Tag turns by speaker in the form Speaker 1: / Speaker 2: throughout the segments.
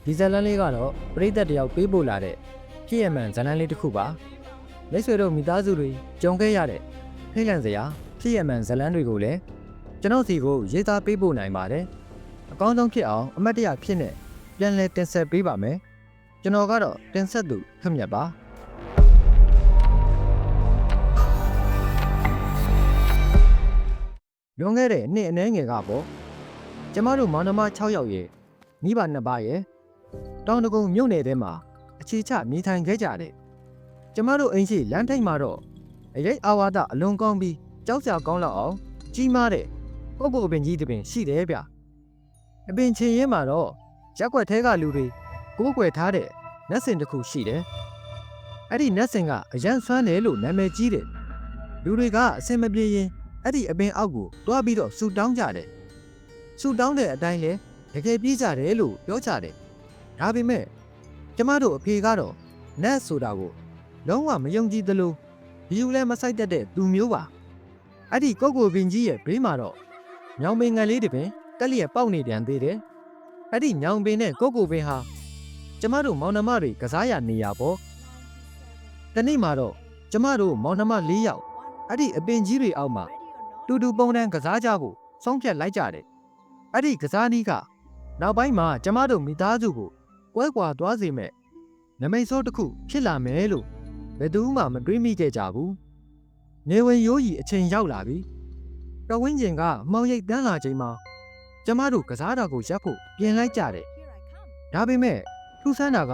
Speaker 1: ဒီဇလန်လေးကတော့ပရိသတ်တယောက်ပေးပို့လာတဲ့ဖြစ်ရမှန်ဇလန်လေးတစ်ခုပါမိတ်ဆွေတို့မိသားစုတွေကြုံခဲ့ရတဲ့ဖိလန့်စရာဖြစ်ရမှန်ဇလန်တွေကိုလည်းကျွန်တော်စီကိုရေးသားပေးပို့နိုင်ပါတယ်အကောင်းဆုံးဖြစ်အောင်အမတ်တရဖြစ်နေပြန်လည်တင်ဆက်ပေးပါမယ်ကျွန်တော်ကတော့တင်ဆက်သူခက်မြတ်ပါလွန်ခဲ့တဲ့နှစ်အနည်းငယ်ကပေါ့ကျမတို့မောင်နှမ6ယောက်ရဲ့မိဘ2ပါးရဲ့တောင်တကုံမြို့နယ်ထဲမှာအခြေချနေထိုင်ခဲ့ကြတယ်ကျမတို့အိမ်ရှိလမ်းထိပ်မှာတော့အရေးအာဝါဒအလွန်ကောင်းပြီးကြောက်စရာကောင်းလောက်အောင်ကြီးမားတဲ့ပုပ်ပုပ်ပင်ကြီးတစ်ပင်ရှိတယ်ဗျအပင်ချင်းရင်းမှာတော့ရက်ွက်ထဲကလူတွေကိုးကွယ်ထားတဲ့နတ်စင်တစ်ခုရှိတယ်အဲ့ဒီနတ်စင်ကအရန်ဆွမ်းတယ်လို့နာမည်ကြီးတယ်လူတွေကအစင်မပြေရင်အဲ့ဒီအပင်အောက်ကိုတွားပြီးတော့ဆူတောင်းကြတယ်ဆူတောင်းတဲ့အတိုင်းလဲတကယ်ပြေးကြတယ်လို့ပြောကြတယ်ဒါပေမဲ့ကျမတို့အဖေကတော့နတ်ဆိုတာကိုလုံးဝမယုံကြည်သလိုဘီယူလည်းမဆိုင်တတ်တဲ့သူမျိုးပါအဲ့ဒီကိုကိုပင်ကြီးရဲ့ဘေးမှာတော့ညောင်ပင်ငယ်လေးတစ်ပင်တက်လျက်ပေါက်နေပြန်သေးတယ်အဲ့ဒီညောင်ပင်နဲ့ကိုကိုပင်ဟာကျမတို့မောင်နှမတွေကစားရနေရပေါ့တနေ့မှာတော့ကျမတို့မောင်နှမ4ယောက်အဲ့ဒီအပင်ကြီးတွေအောက်မှာတူတူပုံတန်းကစားကြဖို့ဆုံးဖြတ်လိုက်ကြတယ်အဲ့ဒီကစားနည်းကနောက်ပိုင်းမှာကျမတို့မိသားစုကိုကွဲကွာသွားစေမဲ့နမိတ်ဆိုးတစ်ခုဖြစ်လာမယ်လို့ဘယ်သူမှမတွေးမိခဲ့ကြဘူးနေဝင်ရိုးကြီးအချိန်ရောက်လာပြီတဝင်းကျင်ကမောင်ရိပ်တန်းလာချိန်မှာကျမတို့ကစားတာကိုရပ်ဖို့ပြင်လိုက်ကြတယ်ဒါပေမဲ့ထူးဆန်းတာက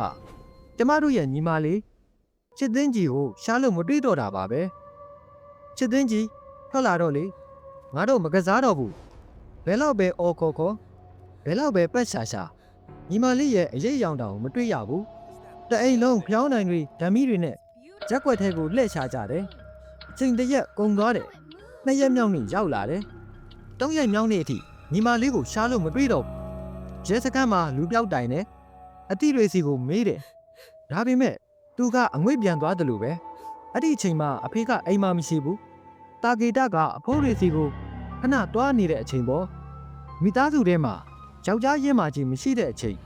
Speaker 1: ကျမတို့ရဲ့ညီမလေးချစ်သိန်းကြီးကိုရှားလို့မတွေ့တော့တာပါပဲချစ်သိန်းကြီးထွက်လာတော့လေငါတို့မကစားတော့ဘူးဘယ်တော့ပဲအော်ခေါ်ခေါ်ဘယ်တော့ပဲပက်ရှာရှာညီမလေးရဲ့အရေးရောင်တောင်မတွေ့ရဘူးတအိမ်လုံးဖျောင်းနိုင်တွေဓာမီတွေနဲ့ရက်ွက်ထဲကိုလှည့်ချကြတယ်အချိန်တရက်ကုန်သွားတယ်2ရက်မြောက်နေ့ရောက်လာတယ်3ရက်မြောက်နေ့အထိညီမလေးကိုရှားလို့မတွေ့တော့ဘူးရဲစခန်းမှာလူပြောက်တိုင်နဲ့အတိတွေစီကိုမေးတယ်ဒါပေမဲ့သူကအငွေ့ပြန်သွားတယ်လို့ပဲအဲ့ဒီအချိန်မှာအဖေကအိမ်မှာမရှိဘူးတာဂေတကအဖိုးတွေစီကိုခဏတွားနေတဲ့အချိန်ပေါ့မိသားစုထဲမှာယောက်ျားရင်းမာကြီးမရှိတဲ့အချိန်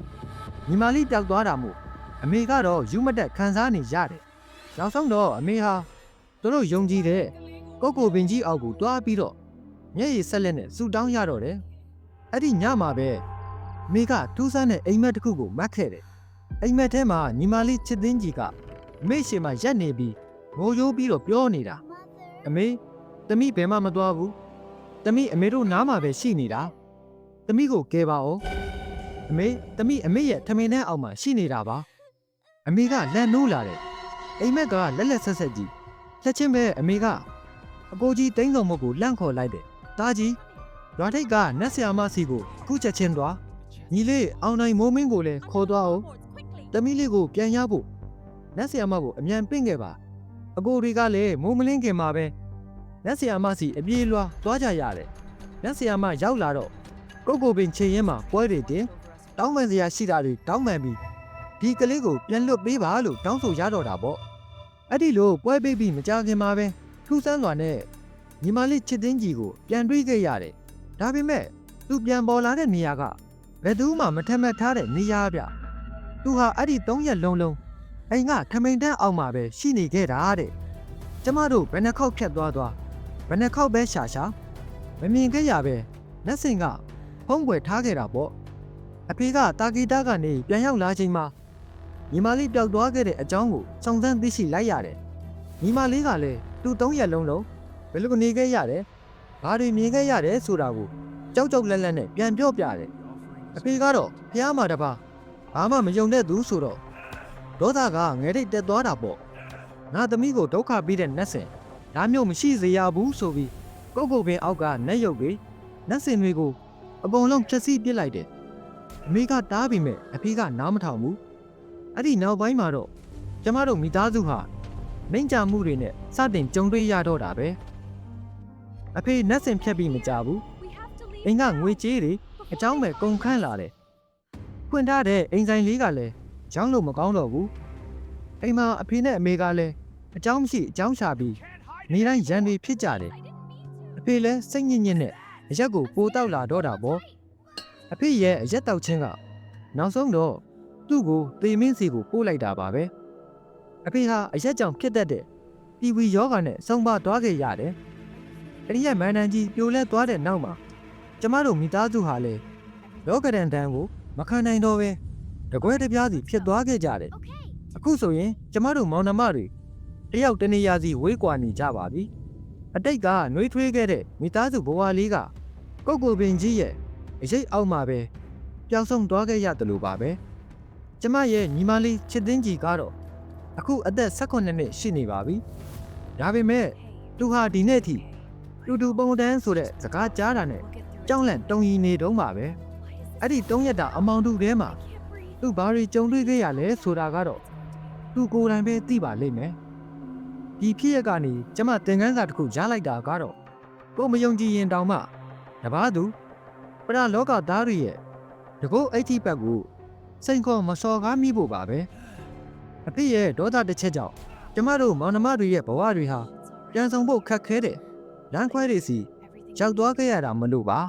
Speaker 1: ညီမလေးပြောက်သွားတာမို့အမေကတော့ယူမတက်ခံစားနေရတယ်နောက်ဆုံးတော့အမေဟာသူတို့ယုံကြည်တဲ့ကိုကိုပင်ကြီးအောက်ကိုတွားပြီးတော့မျက်ရည်ဆက်လက်နဲ့ဆူတောင်းရတော့တယ်အဲ့ဒီညမှာပဲအမေကထူးဆန်းတဲ့အိမ်မက်တစ်ခုကိုမတ်ခဲ့တယ်အိမ်မက်ထဲမှာညီမလေးချစ်သိန်းကြီးကအမေရှေမှာရက်နေပြီးငိုယိုးပြီးတော့ပြောနေတာအမေသမီးဘယ်မှမသွားဘူးသမီးအမေတို့နားမှာပဲရှိနေတာသမီးကိုကဲပါဦးအမေသမီးအမေရဲ့ထမင်းထဲအောက်မှာရှိနေတာပါအမေကလန့်နိုးလာတယ်အိမ်မက်ကလက်လက်ဆက်ဆက်ကြီးချက်ချင်းပဲအမေကအကိုကြီးတင်းစုံမုတ်ကိုလန့်ခေါ်လိုက်တယ်တားကြီးရွာထိပ်ကနတ်ဆရာမစီကိုအခုချက်ချင်းသွားညီလေးအောင်နိုင်မိုးမင်းကိုလည်းခေါ်သွားအောင်သမီးလေးကိုပြန်ရဖို့နတ်ဆရာမကိုအမြန်ပင့်ခဲ့ပါအကိုတွေကလည်းမိုးမလင်းခင်မှာပဲနတ်ဆရာမစီအပြေးလွှားသွားကြရတယ်နတ်ဆရာမရောက်လာတော့ကိုကိုပင်ချိန်ရင်မှာပွဲတွေတင်တောင်းပန်စရာရှိတာတွေတောင်းပန်ပြီးဒီကလေးကိုပြန်လွတ်ပေးပါလို့တောင်းဆိုရတော့တာပေါ့အဲ့ဒီလိုပွဲပေးပြီးမကြခင်မှာပဲထူးဆန်းစွာနဲ့ညီမလေးချစ်သိန်းကြီးကိုပြန်တွေးခဲ့ရတယ်ဒါပေမဲ့သူပြန်ပေါ်လာတဲ့နေရာကဘယ်သူမှမထက်မှတ်ထားတဲ့နေရာဗျသူဟာအဲ့ဒီ3ရက်လုံးလုံးအိမ်ကထမိန်တန်းအောင်မှာပဲရှိနေခဲ့တာတဲ့ကျမတို့ဘယ်နှခေါက်ဖြတ်သွားဘယ်နှခေါက်ပဲရှာရှာမမြင်ခဲ့ရပဲလက်စင်ကဖုံးကွယ်ထားခဲ့တာပေါ့အဖေကတာဂီတာကနေပြန်ရောက်လာချိန်မှာညီမလေးပျောက်သွားခဲ့တဲ့အကြောင်းကိုစုံစမ်းသိရှိလိုက်ရတယ်ညီမလေးကလည်းသူ3ရက်လုံးလုံးဘယ်လိုနေခဲ့ရတယ်ဘာတွေမြင်ခဲ့ရတယ်ဆိုတာကိုကြောက်ကြောက်လန့်လန့်နဲ့ပြန်ပြောပြတယ်အဖေကတော့ဖះမှာတပါဘာမှမယုံတဲ့သူဆိုတော့ဒေါသကငယ်ထိတ်တက်သွားတာပေါ့ငါသမီးကိုဒုက္ခပေးတဲ့နတ်စင်ဒါမျိုးမရှိစေရဘူးဆိုပြီးကိုကိုပင်အောက်ကနတ်ရုပ်တွေနတ်စင်တွေကိုအပုံလုံးဖြက်စီးပစ်လိုက်တယ်အမေကတားပြီးမဲ့အဖေကနားမထောင်ဘူးအဲ့ဒီနောက်ပိုင်းမှာတော့ကျမတို့မိသားစုဟာမိန့်ကြမှုတွေနဲ့စတင်ကြုံတွေ့ရတော့တာပဲအဖေနတ်စင်ဖြက်ပြီးမကြဘူးအိမ်ကငွေကြေးတွေအเจ้าမဲ့ကုန်ခန်းလာတယ်ဖွင့်ထားတဲ့အိမ်ဆိုင်လေးကလည်းရောင်းလို့မကောင်းတော့ဘူးအိမ်မှာအဖေနဲ့အမေကလည်းအเจ้าမရှိအเจ้าရှာပြီးနေတိုင်းရန်တွေဖြစ်ကြတယ်အဖေလည်းစိတ်ညစ်ညစ်နဲ့အရက်ကိုပိုတောက်လာတော့တာပေါ့အဖေရဲ့အရက်တောက်ချင်းကနောက်ဆုံးတော့ သူ့ကိုသေမင်းစီကိုပို့လိုက်တာပါပဲအဖေဟာအရက်ကြောင့်ဖြစ်တတ်တဲ့တီဝီယောဂါနဲ့ဆုံးပါသွားခဲ့ရတယ်အဲ့ဒီရဲ့မန်နန်ကြီးပြိုလဲသွားတဲ့နောက်မှာကျမတို့မိသားစုဟာလေလောကဒန်တန်းကိုမခံနိုင်တော့ပဲတကွဲတပြားစီဖြစ်သွားခဲ့ကြတယ်အခုဆိုရင်ကျမတို့မောင်နှမတွေတယောက်တနေရာစီဝေးကွာနေကြပါပြီအတိတ်ကနှွေးထွေးခဲ့တဲ့မိသားစုဘဝလေးကကိုကိုပင်ကြီးရဲ့အရေးအောက်မှာပဲပျောက်ဆုံးသွားခဲ့ရတယ်လို့ပါပဲကျမရဲ့ညီမလေးချစ်သိန်းကြီးကတော့အခုအသက်18နှစ်ရှိနေပါပြီဒါပေမဲ့သူဟာဒီနေ့ထိတူပုံတန်းဆိုတဲ့စကားကြားတာနဲ့ကြောက်လန့်တုံရီနေတုံးပါပဲအဲ့ဒီ3ရက်တာအမောင်တူထဲမှာသူဘာတွေကြုံတွေ့ခဲ့ရလဲဆိုတာကတော့သူကိုယ်တိုင်ပဲသိပါလိမ့်မယ်ဒီဖြစ်ရက်ကနေကျမသင်ခန်းစာတစ်ခုရလိုက်တာကတော့ကိုမယုံကြည်ရင်တောင်မှတပားသူပရလောကသားတွေရဲ့တကုတ်အိတ်ထိပတ်ကိုစိန်ခေါ်မစော်ကားမိဖို့ပါပဲအဖေရဲ့ဒေါသတစ်ချက်ကြောင့်ကျမတို့မောင်နှမတွေရဲ့ဘဝတွေဟာပြန်ဆောင်ဖို့ခက်ခဲတဲ့လမ်းခွဲတွေစီရောက်သွားခဲ့ရတာမလို့ပါ